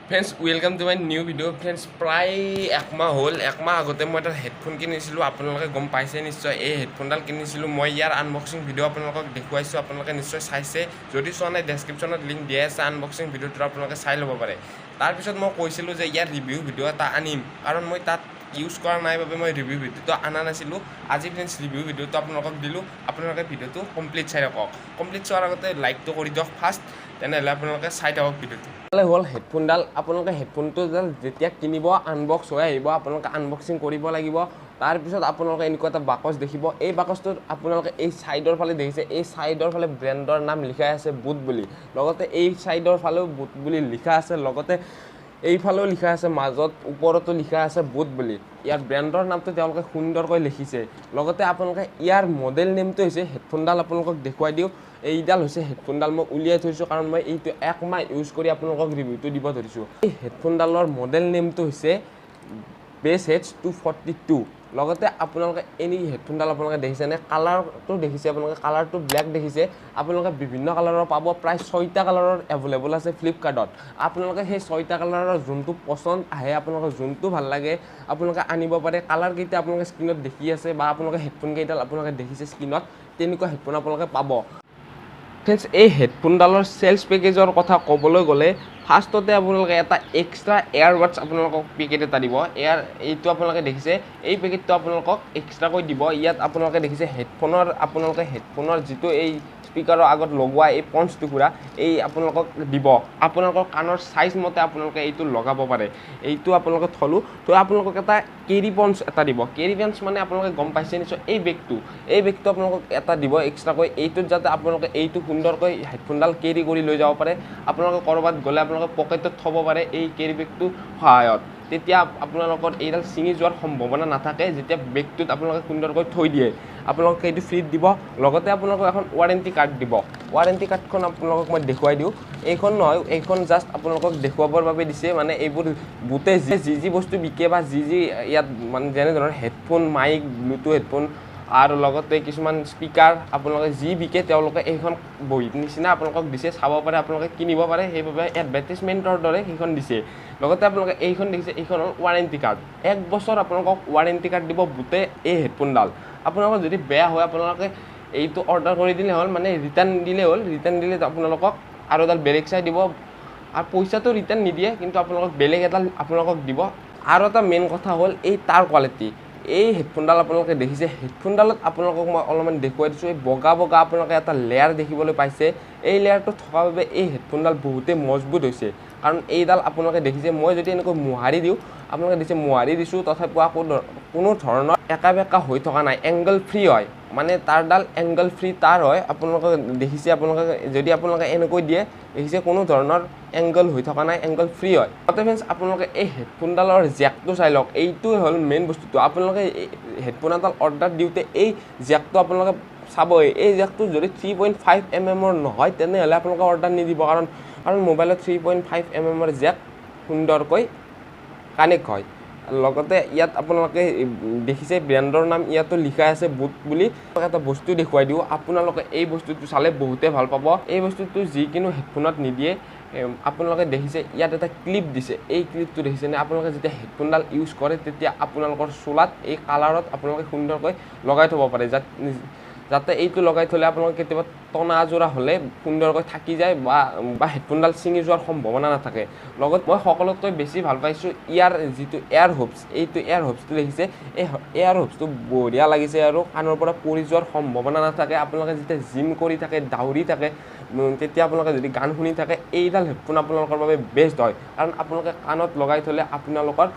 Friends welcome to my new video' friends প্ৰায় একমাহ হ'ল একমাহ আগতে মই এটা হেডফোন কিনিছিলোঁ আপোনালোকে গম পাইছে নিশ্চয় এই হেডফোনডাল কিনিছিলোঁ মই ইয়াৰ আনবক্সিং ভিডিঅ' আপোনালোকক দেখুৱাইছোঁ আপোনালোকে নিশ্চয় চাইছে যদি চোৱা নাই ডেছক্ৰিপশ্যনত লিংক দিয়া আছে আনবক্সিং ভিডিঅ'টো আপোনালোকে চাই ল'ব পাৰে তাৰপিছত মই কৈছিলোঁ যে ইয়াৰ ৰিভিউ ভিডিঅ' এটা আনিম কাৰণ মই তাত ইউজ কৰা নাই বাবে মই ৰিভিউ ভিডিঅ'টো অনা নাছিলোঁ আজি ফ্ৰেণ্ডছ ৰিভিউ ভিডিঅ'টো আপোনালোকক দিলোঁ আপোনালোকে ভিডিঅ'টো কমপ্লিট চাই ৰাখক কমপ্লিট চোৱাৰ আগতে লাইকটো কৰি দিয়ক ফাৰ্ষ্ট তেনেহ'লে আপোনালোকে চাই থাকক ভিডিঅ'টো হ'ল হেডফোনডাল আপোনালোকে হেডফোনটোডাল যেতিয়া কিনিব আনবক্স হৈ আহিব আপোনালোকে আনবক্সিং কৰিব লাগিব তাৰপিছত আপোনালোকে এনেকুৱা এটা বাকচ দেখিব এই বাকচটোত আপোনালোকে এই ছাইডৰ ফালে দেখিছে এই ছাইডৰ ফালে ব্ৰেণ্ডৰ নাম লিখা আছে বুট বুলি লগতে এই ছাইডৰ ফালেও বুট বুলি লিখা আছে লগতে এইফালেও লিখা আছে মাজত ওপৰতো লিখা আছে বুট বুলি ইয়াৰ ব্ৰেণ্ডৰ নামটো তেওঁলোকে সুন্দৰকৈ লিখিছে লগতে আপোনালোকে ইয়াৰ মডেল নেমটো হৈছে হেডফোনডাল আপোনালোকক দেখুৱাই দিওঁ এইডাল হৈছে হেডফোনডাল মই উলিয়াই থৈছোঁ কাৰণ মই এইটো একমাহ ইউজ কৰি আপোনালোকক ৰিভিউটো দিব ধৰিছোঁ এই হেডফোনডালৰ মডেল নেমটো হৈছে বেছ হেডছ 242 লগতে আপোনালোকে এই হেডফোনডাল আপোনালোকে দেখিছেনে কালাৰটো দেখিছে আপোনালোকে কালাৰটো ব্লেক দেখিছে আপোনালোকে বিভিন্ন কালাৰৰ পাব প্ৰায় 6টা কালাৰৰ এভেইলেবল আছে ফ্লিপকাৰ্টত আপোনালোকে সেই 6টা কালাৰৰ যোনটো পছন্দ আহে আপোনালোকৰ যোনটো ভাল লাগে আপোনালোকে আনিব পাৰে কালাৰকেইটা আপোনালোকে স্ক্ৰীনত দেখি আছে বা আপোনালোকে হেডফোন কেইডাল আপোনালোকে দেখিছে স্ক্ৰীনত তেনেকুৱা হেডফোন আপোনালোকে পাব ফ্ৰেণ্ডছ এই হেডফোনডালৰ চেলছ পেকেজৰ কথা ক'বলৈ গ'লে ফাৰ্ষ্টতে আপোনালোকে এটা এক্সট্ৰা এয়াৰবাডছ আপোনালোকক পেকেট এটা দিব এইটো আপোনালোকে দেখিছে এই পেকেটটো আপোনালোকক এক্সট্ৰাকৈ দিব ইয়াত আপোনালোকে দেখিছে হেডফোনৰ যিটো এই স্পীকাৰৰ আগত লগোৱা এই পঞ্চ টুকুৰা এই আপোনালোকক দিব আপোনালোকৰ কাণৰ চাইজ মতে আপোনালোকে এইটো লগাব পাৰে এইটো আপোনালোকে থলোঁ তো আপোনালোকক এটা কেৰি পঞ্চ এটা দিব কেৰি পঞ্চ মানে আপোনালোকে গম পাইছে নিশ্চয় এই বেগটো আপোনালোকক এটা দিব এক্সট্ৰাকৈ এইটোত যাতে আপোনালোকে এইটো সুন্দৰকৈ হেডফোনডাল কেৰি কৰি লৈ যাব পাৰে আপোনালোকে ক'ৰবাত গ'লে আপোনালোকে পকেটত থ'ব পাৰে এই কেৰি বেগটোৰ সহায়ত তেতিয়া আপোনালোকৰ এইডাল ছিঙি যোৱাৰ সম্ভাৱনা নাথাকে যেতিয়া বেগটোত আপোনালোকে সুন্দৰকৈ থৈ দিয়ে আপোনালোকে এইটো ফ্ৰীত দিব লগতে আপোনালোকক এখন ৱাৰেণ্টি কাৰ্ড দিব ৱাৰেণ্টি কাৰ্ডখন আপোনালোকক মই দেখুৱাই দিওঁ এইখন নহয় এইখন জাষ্ট আপোনালোকক দেখুৱাবৰ বাবে দিছে মানে এইবোৰ বুটে যি বস্তু বিকে বা যি ইয়াত মানে যেনে ধৰণৰ হেডফোন মাইক ব্লুটুথ হেডফোন আৰু লগতে কিছুমান স্পীকাৰ আপোনালোকে যি বিকে তেওঁলোকে এইখন বহী নিচিনা আপোনালোকক দিছে চাব পাৰে আপোনালোকে কিনিব পাৰে সেইবাবে এডভাৰটাইজমেণ্টৰ দৰে সেইখন দিছে লগতে আপোনালোকে এইখন দেখিছে এইখন হ'ল ৱাৰেণ্টি কাৰ্ড 1 বছৰ আপোনালোকক ৱাৰেণ্টি কাৰ্ড দিব বুটে এই হেডফোনডাল আপোনালোকৰ যদি বেয়া হয় আপোনালোকে এইটো অৰ্ডাৰ কৰি দিলে হ'ল মানে ৰিটাৰ্ণ দিলে আপোনালোকক আৰু এডাল বেলেগ চাই দিব আৰু পইচাটো ৰিটাৰ্ণ নিদিয়ে কিন্তু আপোনালোকক বেলেগ এডাল আপোনালোকক দিব আৰু এটা মেইন কথা হ'ল এই তাৰ কোৱালিটি এই হেডফোনডাল আপোনালোকে দেখিছে হেডফোনডালত আপোনালোকক মই অলপমান দেখুৱাই দিছোঁ এই বগা আপোনালোকে এটা লেয়াৰ দেখিবলৈ পাইছে এই লেয়াৰটো থকাৰ বাবে এই হেডফোনডাল বহুতেই মজবুত হৈছে কাৰণ এইডাল আপোনালোকে দেখিছে মই যদি এনেকৈ মোহাৰি দিওঁ আপোনালোকে দেখিছে মোহাৰি দিছোঁ তথাপিও কোনো ধৰণৰ একা বেকা হৈ থকা নাই এংগল ফ্ৰী হয় মানে তাৰডাল এংগল ফ্ৰী তাৰ হয় আপোনালোকে দেখিছে যদি আপোনালোকে এনেকৈ দিয়ে দেখিছে কোনো ধৰণৰ এংগল হৈ থকা নাই এংগল ফ্ৰী হয় তাতে ফ্ৰেণ্ডছ আপোনালোকে এই হেডফোনডালৰ জেকটো চাই লওক এইটোৱে হ'ল মেইন বস্তুটো আপোনালোকে হেডফোন এডাল অৰ্ডাৰ দিওঁতে এই জেকটো আপোনালোকে চাবই এই জেকটো যদি 3.5 mm নহয় তেনেহ'লে আপোনালোকে অৰ্ডাৰ নিদিব কাৰণ মোবাইলত 3.5 mm জেক সুন্দৰকৈ কানেক্ট হয় লগতে ইয়াত আপোনালোকে দেখিছে ব্ৰেণ্ডৰ নাম ইয়াতো লিখা আছে বুট বুলি এটা বস্তু দেখুৱাই দিওঁ আপোনালোকে এই বস্তুটো চালে বহুতে ভাল পাব এই বস্তুটো যিকোনো হেডফোনত নিদিয়ে আপোনালোকে দেখিছে ইয়াত এটা ক্লিপ দিছে এই ক্লিপটো দেখিছেনে আপোনালোকে যেতিয়া হেডফোনডাল ইউজ কৰে তেতিয়া আপোনালোকৰ চোলাত এই কালাৰত আপোনালোকে সুন্দৰকৈ লগাই থ'ব পাৰে যাতে এইটো লগাই থ'লে আপোনালোকে কেতিয়াবা টনা আজোৰা হ'লে সুন্দৰকৈ থাকি যায় বা হেডফোনডাল ছিঙি যোৱাৰ সম্ভাৱনা নাথাকে লগত মই সকলোতকৈ বেছি ভাল পাইছোঁ ইয়াৰ যিটো এয়াৰ হোপছ এইটো এয়াৰ হোপছটো দেখিছে এই এয়াৰ হোপছটো বঢ়িয়া লাগিছে আৰু কাণৰ পৰা পৰি যোৱাৰ সম্ভাৱনা নাথাকে আপোনালোকে যেতিয়া জিম কৰি থাকে দাউৰি থাকে তেতিয়া আপোনালোকে যদি গান শুনি থাকে এইডাল হেডফোন আপোনালোকৰ বাবে বেষ্ট হয় কাৰণ আপোনালোকে কাণত লগাই থ'লে আপোনালোকৰ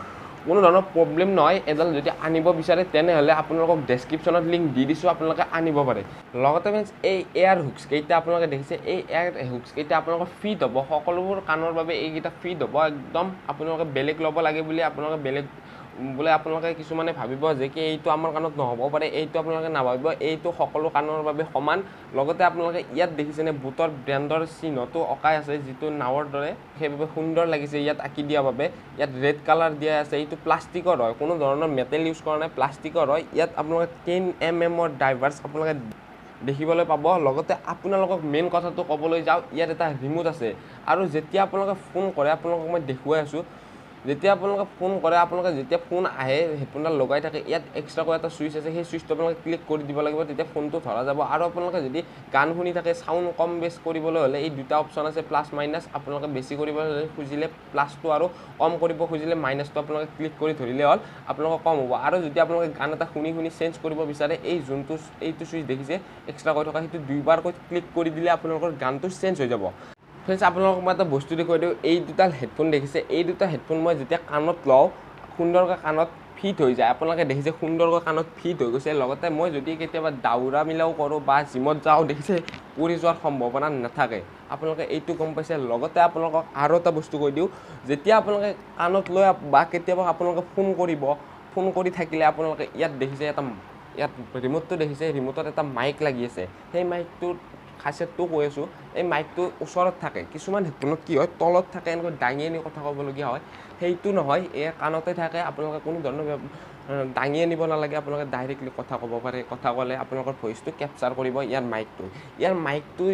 কোনো ধৰণৰ প্ৰব্লেম নহয় এডাল যদি আনিব বিচাৰে তেনেহ'লে আপোনালোকক ডেছক্ৰিপশ্যনত লিংক দি দিছোঁ আপোনালোকে আনিব পাৰে লগতে ফ্ৰেণ্ডছ এই এয়াৰ হুকছ কেইটা আপোনালোকে দেখিছে এই এয়াৰ হুকছ কেইটা আপোনালোকৰ ফিট হ'ব সকলোবোৰ কাণৰ বাবে এইকেইটা ফিট হ'ব একদম আপোনালোকে বেলেগ ল'ব লাগে বুলি আপোনালোকে কিছুমানে ভাবিব যে কি এইটো আমাৰ কাণত নহ'ব পাৰে এইটো আপোনালোকে নাভাবিব এইটো সকলো কাণৰ বাবে সমান লগতে আপোনালোকে ইয়াত দেখিছেনে বুটৰ ব্ৰেণ্ডৰ চিহ্নটো অঁকাই আছে যিটো নাৱৰ দৰে সেইবাবে সুন্দৰ লাগিছে ইয়াত আঁকি দিয়া বাবে ইয়াত ৰেড কালাৰ দিয়া আছে এইটো প্লাষ্টিকৰ হয় কোনো ধৰণৰ মেটেল ইউজ কৰা নাই প্লাষ্টিকৰ হয় ইয়াত আপোনালোকে 10 mm ডাইভাৰ্ছ আপোনালোকে দেখিবলৈ পাব। লগতে আপোনালোকক মেইন কথাটো ক'বলৈ যাওঁ, ইয়াত এটা ৰিমোট আছে আৰু যেতিয়া আপোনালোকে ফোন কৰে, আপোনালোকক মই দেখুৱাই আছোঁ, যেতিয়া আপোনালোকে ফোন কৰে, আপোনালোকে যেতিয়া ফোন আহে হেডফোনডাল লগাই থাকে, ইয়াত এক্সট্ৰাকৈ এটা চুইচ আছে, সেই চুইচটো আপোনালোকে ক্লিক কৰি দিব লাগিব, তেতিয়া ফোনটো ধৰা যাব। আৰু আপোনালোকে যদি গান শুনি থাকে, চাউণ্ড কম বেছ কৰিবলৈ হ'লে এই দুটা অপশ্যন আছে, প্লাছ মাইনাছ। আপোনালোকে বেছি কৰিব খুজিলে প্লাছটো আৰু কম কৰিব খুজিলে মাইনাছটো আপোনালোকে ক্লিক কৰি ধৰিলে হ'ল, আপোনালোকৰ কম হ'ব। আৰু যদি আপোনালোকে গান এটা শুনি চেঞ্জ কৰিব বিচাৰে, এই যোনটো এইটো চুইচ দেখিছে এক্সট্ৰাকৈ থকা, সেইটো দুইবাৰকৈ ক্লিক কৰি দিলে আপোনালোকৰ গানটো চেঞ্জ হৈ যাব। ফ্ৰেণ্ডছ, আপোনালোকক মই এটা বস্তু দেখুৱাই দিওঁ, এই দুটা হেডফোন দেখিছে, এই দুটা হেডফোন মই যেতিয়া কাণত লওঁ, সুন্দৰকৈ কাণত ফিট হৈ যায়। আপোনালোকে দেখিছে সুন্দৰকৈ কাণত ফিট হৈ গৈছে। লগতে মই যদি কেতিয়াবা দাউৰা মিলাও কৰোঁ বা জিমত যাওঁ, দেখিছে পৰি যোৱাৰ সম্ভাৱনা নাথাকে। আপোনালোকে এইটো গম পাইছে। লগতে আপোনালোকক আৰু এটা বস্তু কৈ দিওঁ, যেতিয়া আপোনালোকে কাণত লৈ বা কেতিয়াবা আপোনালোকে ফোন কৰি থাকিলে আপোনালোকে ইয়াত দেখিছে ইয়াত ৰিম'টটো দেখিছে, ৰিম'টত এটা মাইক লাগি আছে। সেই মাইকটোৰ খাচিয়তটো কৈ আছোঁ, এই মাইকটো ওচৰত থাকে। কিছুমান হেডফোনত কি হয়, তলত থাকে, এনেকৈ দাঙি আনি কথা ক'বলগীয়া হয়। সেইটো নহয়, এই কাণতে থাকে। আপোনালোকে কোনো ধৰণৰ দাঙি আনিব নালাগে, আপোনালোকে ডাইৰেক্টলি কথা ক'ব পাৰে। কথা ক'লে আপোনালোকৰ ভইচটো কেপচাৰ কৰিব ইয়াৰ মাইকটো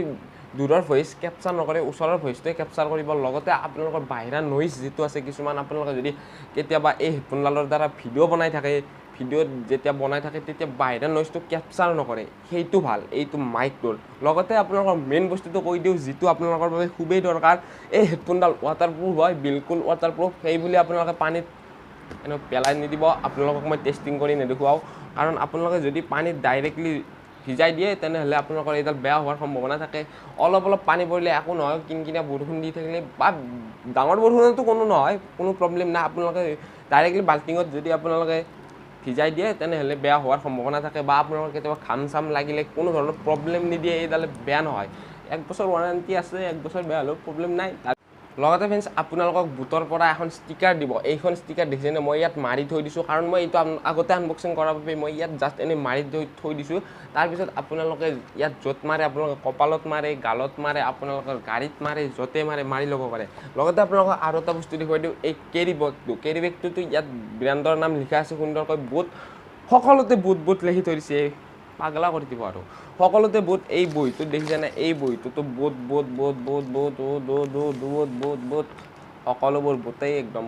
দূৰৰ ভইচ কেপচাৰ নকৰে, ওচৰৰ ভইচটোৱে কেপচাৰ কৰিব। লগতে আপোনালোকৰ বাহিৰা নইজ যিটো আছে, কিছুমান আপোনালোকে যদি কেতিয়াবা এই হেডফোনডালৰ দ্বাৰা ভিডিঅ' বনাই থাকে, ভিডিঅ'ত যেতিয়া বনাই থাকে তেতিয়া বাহিৰা নইজটো কেপচাৰ নকৰে, সেইটো ভাল এইটো মাইকটোৰ। লগতে আপোনালোকৰ মেইন বস্তুটো কৈ দিওঁ, যিটো আপোনালোকৰ বাবে খুবেই দৰকাৰ, এই হেডফোনডাল ৱাটাৰপ্ৰুফ হয়, বিলকুল ৱাটাৰপ্ৰুফ। সেই বুলি আপোনালোকে পানীত পেলাই নিদিব। আপোনালোকক মই টেষ্টিং কৰি নেদেখুৱাওঁ, কাৰণ আপোনালোকে যদি পানীত ডাইৰেক্টলি ভিজাই দিয়ে, তেনেহ'লে আপোনালোকৰ এইডাল বেয়া হোৱাৰ সম্ভাৱনা থাকে। অলপ পানী পৰিলে একো নহয়, কিনকিনীয়া বৰষুণ দি থাকিলে বা ডাঙৰ বৰষুণতো কোনো নহয়, কোনো প্ৰব্লেম নাই। আপোনালোকে ডাইৰেক্টলি বাল্টিঙত যদি আপোনালোকে ভিজাই দিয়ে, তেনেহ'লে বেয়া হোৱাৰ সম্ভাৱনা থাকে। বা আপোনালোকৰ কেতিয়াবা ঘাম চাম লাগিলে কোনো ধৰণৰ প্ৰব্লেম নিদিয়ে, এইডালে বেয়া নহয়। 1 বছৰ ৱাৰেণ্টি আছে, 1 বছৰ বেয়া হ'লেও প্ৰব্লেম নাই। লগতে ফ্ৰেণ্ডছ, আপোনালোকক বুটৰ পৰা এখন ষ্টিকাৰ দিব। এইখন ষ্টিকাৰ দেখিছেনে, মই ইয়াত মাৰি থৈ দিছোঁ, কাৰণ মই এইটো আগতে আনবক্সিং কৰাৰ বাবে মই ইয়াত জাষ্ট এনেই মাৰি থৈ দিছোঁ। তাৰপিছত আপোনালোকে ইয়াত য'ত মাৰে, আপোনালোকে কপালত মাৰে, গালত মাৰে, আপোনালোকৰ গাড়ীত মাৰে, য'তে মাৰি ল'ব পাৰে। লগতে আপোনালোকক আৰু এটা বস্তু দেখুৱাই দিওঁ, এই কেৰি বেগটোতো ইয়াত ব্ৰেণ্ডৰ নাম লিখা আছে সুন্দৰকৈ, বুট সকলোতে বুট লিখি থৈ দিছে। পাগলা কৰি দিব আৰু সকলোতে বুট। এই বহীটোত দেখিছেনে, এই বহীটোতো বুট সকলোবোৰ বুটেই একদম।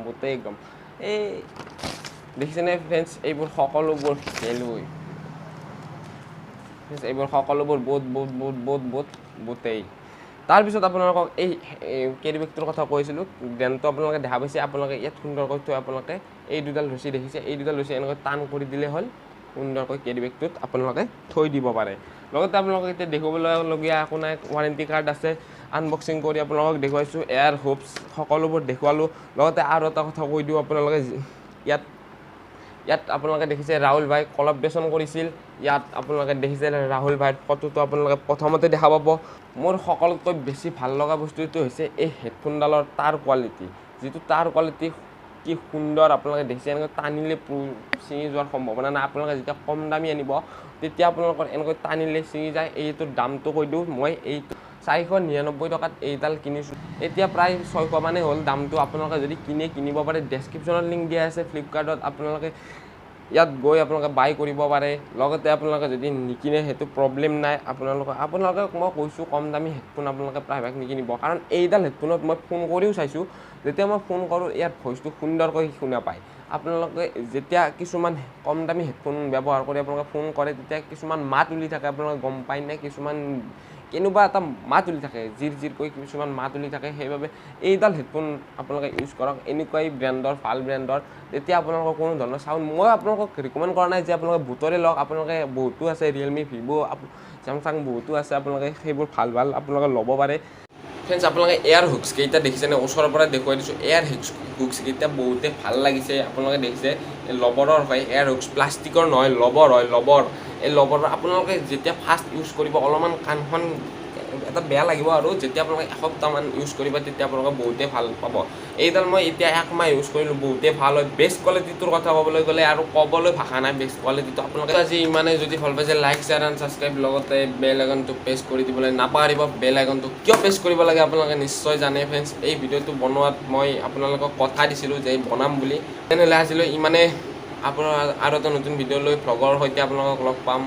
এই দেখিছেনে ফ্ৰেণ্ডছ, এইবোৰ সকলোবোৰ এইবোৰ সকলোবোৰ বুটেই। তাৰপিছত আপোনালোকক এই কেৰি বেগটোৰ কথা কৈছিলোঁ, ব্ৰেণ্ডটো আপোনালোকে দেখা পাইছে। আপোনালোকে ইয়াত সুন্দৰকৈ থৈ আপোনালোকে এই দুডাল ৰছী দেখিছে, এই দুডাল ৰছী এনেকৈ টান কৰি দিলে হ'ল, সুন্দৰকৈ কেৰি বেগটোত আপোনালোকে থৈ দিব পাৰে। লগতে আপোনালোকে এতিয়া দেখিবলগীয়া একো নাই, ৱাৰেণ্টি কাৰ্ড আছে। আনবক্সিং কৰি আপোনালোকক দেখুৱাইছোঁ, এয়াৰ হোপছ সকলোবোৰ দেখুৱালোঁ। লগতে আৰু এটা কথা কৈ দিওঁ, আপোনালোকে ইয়াত আপোনালোকে দেখিছে ৰাহুল ভাই কলাবৰেশ্যন কৰিছিল। ইয়াত আপোনালোকে দেখিছে ৰাহুল ভাইৰ ফটোটো আপোনালোকে প্ৰথমতে দেখা পাব। মোৰ সকলোতকৈ বেছি ভাল লগা বস্তুটো হৈছে এই হেডফোনডালৰ তাৰ কোৱালিটি, যিটো তাৰ কোৱালিটি কি সুন্দৰ। আপোনালোকে দেখিছে এনেকৈ টানিলে ছিঙি যোৱাৰ সম্ভাৱনা নাই। আপোনালোকে যেতিয়া কম দামী আনিব, তেতিয়া আপোনালোকৰ এনেকৈ টানিলে ছিঙি যায়। এইটোৰ দামটো কৈ দিওঁ, মই এইটো 499 টকাত এইডাল কিনিছোঁ। এতিয়া প্ৰায় 600 মানেই হ'ল দামটো। আপোনালোকে যদি কিনিব পাৰে, ডেছক্ৰিপশ্যনত লিংক দিয়া আছে ফ্লিপকাৰ্টত, আপোনালোকে ইয়াত গৈ আপোনালোকে বাই কৰিব পাৰে। লগতে আপোনালোকে যদি নিকিনে, সেইটো প্ৰব্লেম নাই। আপোনালোকক মই কৈছোঁ, কম দামী হেডফোন আপোনালোকে প্ৰায়ভাগ নিকিনিব, কাৰণ এইডাল হেডফোনত মই ফোন কৰিও চাইছোঁ, যেতিয়া মই ফোন কৰোঁ ইয়াত ভইচটো সুন্দৰকৈ শুনা পায়। আপোনালোকে যেতিয়া কিছুমান কম দামী হেডফোন ব্যৱহাৰ কৰি আপোনালোকে ফোন কৰে, তেতিয়া কিছুমান মাত উলি থাকে, আপোনালোকে গম পায় নে? কিছুমান কেনেকুৱা এটা মাত উলি থাকে, জিৰকৈ কিছুমান মাত উলি থাকে। সেইবাবে এইডাল হেডফোন আপোনালোকে ইউজ কৰক, এনেকুৱাই ব্ৰেণ্ডৰ, ভাল ব্ৰেণ্ডৰ। তেতিয়া আপোনালোকৰ কোনো ধৰণৰ চাউণ্ড, মই আপোনালোকক ৰিকমেণ্ড কৰা নাই যে আপোনালোকে বুটৰে লওক। আপোনালোকে বহুতো আছে, ৰিয়েলমি, ভিভ', চেমচাং বহুতো আছে, আপোনালোকে সেইবোৰ ভাল আপোনালোকে ল'ব পাৰে। ফ্ৰেণ্ডছ, আপোনালোকে এয়াৰ হুকছ কেইটা দেখিছেনে? ওচৰৰ পৰা দেখুৱাই দিছোঁ। এয়াৰ হুকছ কেইটা বহুতে ভাল লাগিছে। আপোনালোকে দেখিছে লবৰৰ হয় এয়াৰ হুকছ, প্লাষ্টিকৰ নহয়, লবৰ হয়, লবৰ। এই লবৰৰ আপোনালোকে যেতিয়া ফাৰ্ষ্ট ইউজ কৰিব, অলপমান কাণখন এটা বেয়া লাগিব, আৰু যেতিয়া আপোনালোকে এসপ্তাহমান ইউজ কৰিব, তেতিয়া আপোনালোকে বহুতেই ভাল পাব। এইডাল মই এতিয়া 1 মাহ ইউজ কৰিলোঁ, বহুতেই ভাল হয়। বেষ্ট কোৱালিটিটোৰ কথা ক'বলৈ গ'লে আৰু ক'বলৈ ভাষা নাই, বেষ্ট কোৱালিটিটো। আপোনালোকে আজি ইমানেই যদি ভাল পাইছে, লাইক, শ্বেয়াৰ এণ্ড ছাবস্ক্ৰাইব, লগতে বেল আইকনটো প্ৰেছ কৰি দিবলৈ নাপাহৰিব। বেল আইকনটো কিয় প্ৰেছ কৰিব লাগে আপোনালোকে নিশ্চয় জানে। ফ্ৰেণ্ডছ, এই ভিডিঅ'টো বনোৱাত মই আপোনালোকক কথা দিছিলোঁ যে বনাম বুলি। তেনেহ'লে আজিলৈ ইমানে। আপোনাৰ আৰু এটা নতুন ভিডিঅ' লৈ ভ্লগৰ সৈতে আপোনালোকক লগ পাম।